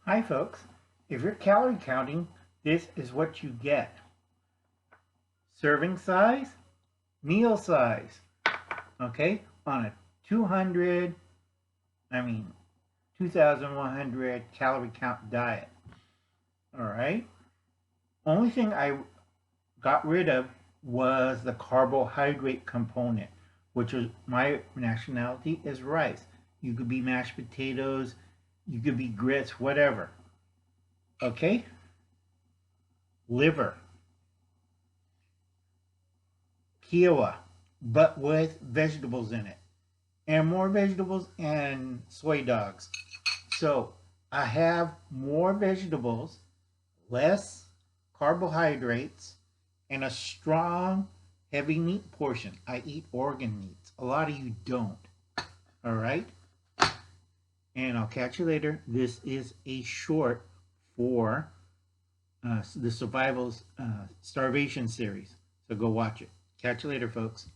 Hi folks, if you're calorie counting, this is what you get. Serving size, meal size, okay? On a 2,100 calorie count diet, all right? Only thing I got rid of was the carbohydrate component, which is my nationality is rice. You could be mashed potatoes, you could be grits, whatever. Okay? Liver, Kiowa, but with vegetables in it. And more vegetables and soy dogs. So I have more vegetables, less carbohydrates, and a strong, heavy meat portion. I eat organ meats. A lot of you don't. All right? And I'll catch you later. This is a short for the Starvation Series. So go watch it. Catch you later, folks.